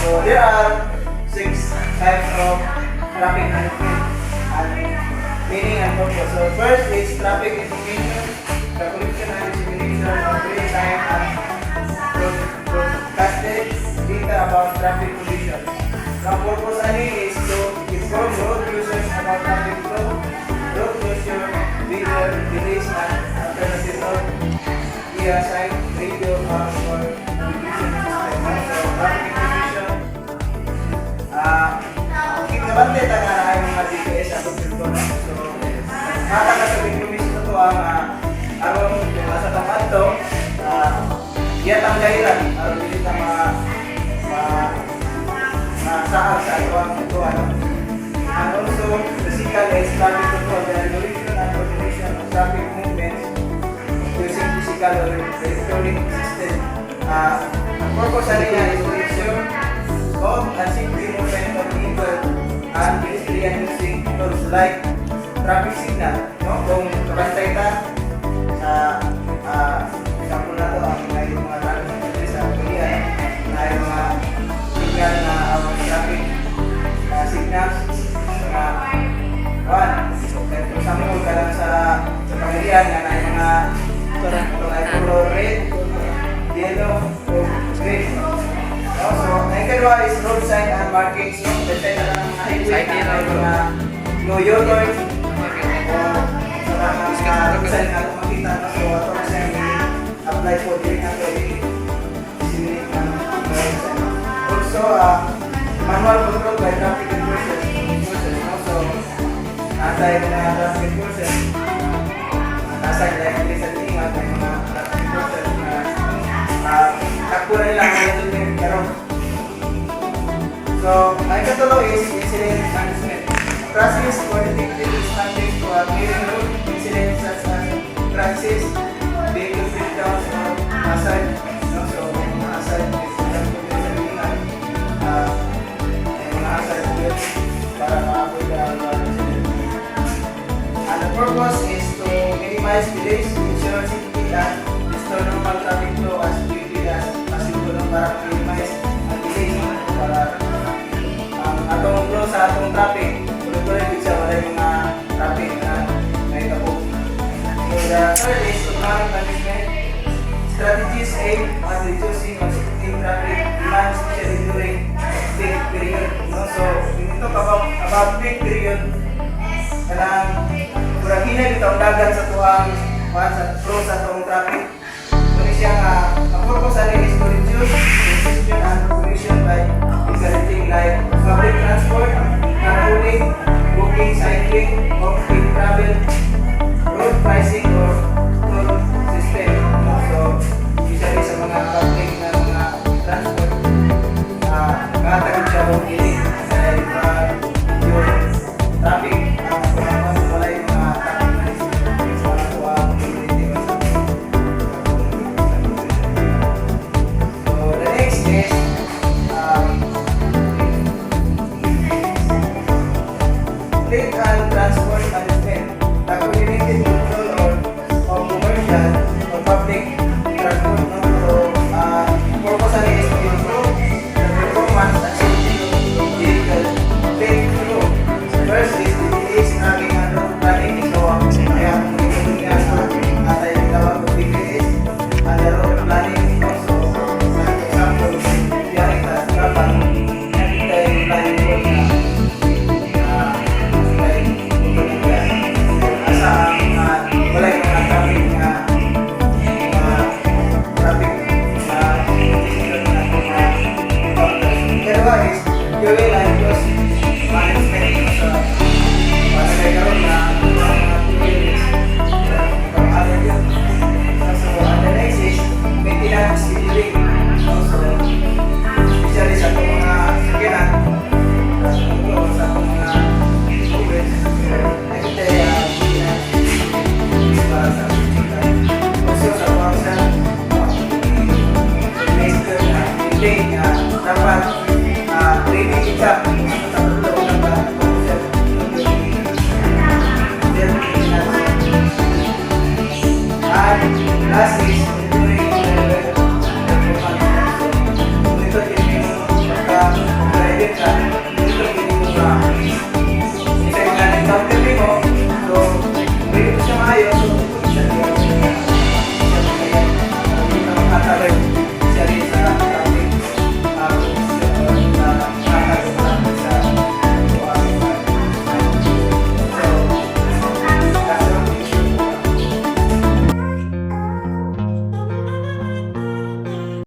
So there are 6 types of traffic management and meaning and purpose. So first is traffic information, the collection and dissemination of real-time and broadcasted data about traffic conditions. The purpose is to inform road users about traffic flow, road closure, video, delays, and alternative route via sign, radio, or navigation system. So traffic information. Kikabante tayo na yung mga GPS at pagkirto. So, makakasabing kumis na ito ang arong nasa tapat ito, yatang dahilan, arong bilit na masaag sa iwang ito. And also, physical and traffic control, the regulation and coordination of traffic movements using physical or electronic system. Ang purpose niya is to ensure both and safety movement of vehicle and pedestrian using tools like traffic signal. No? Kung kabantay ta sa example na ito, ang may mga traffic signal sa kulihan, may mga signal na traffic signals na example ka lang sa pangilihan na may mga color red, yellow, o green. So, ang ikadwa is road sign and markings. So, depende na lang ng highway na may mga no U-turn o sa mga road sign na makita. So, ito kasi ang apply po din ang disseminate ng road sign. Also, manual control by traffic enforcers. So, nasa yung mga traffic enforcers, nasa yung like lisan tingat ng mga traffic enforcers na takbo na nila ang yung karoon. So, ang ikatulo is incident management. Process for detecting responding to a clearing road incidents such as crashes, vehicle breakdowns, or hazard. So, mga hazard is mga hazard para ma-avoid ang incident. And the purpose is to minimize delays, ensure safety, and restore normal traffic flow as quickly as possible para minimize ang delays para atong flow sa atong traffic. Tuloy-tuloy din siya wala yung mga traffic na naitabo. So the third is economic management. Strategies aim at reducing or restricting traffic demand, especially during peak period. So when we talk about peak period, kanang kurang hinay itong dagat sa tuwang flow sa atong traffic. Muna siya ang purpose is to reduce congestion and pollution by encouraging like public transport, carpooling, walking, cycling, off-peak travel, road pricing, or toll system. So, usually sa mga public na mga transport, nakatagin siya o kiling dahil yung traffic, wala yung mga traffic management sa mga tuwang community. So, the next is fleet and transport management. The coordinated control of commercial or public transport. So, purpose is to improve the performance and safety of vehicle fleet flow. First is the delays, tracking, and route planning. So,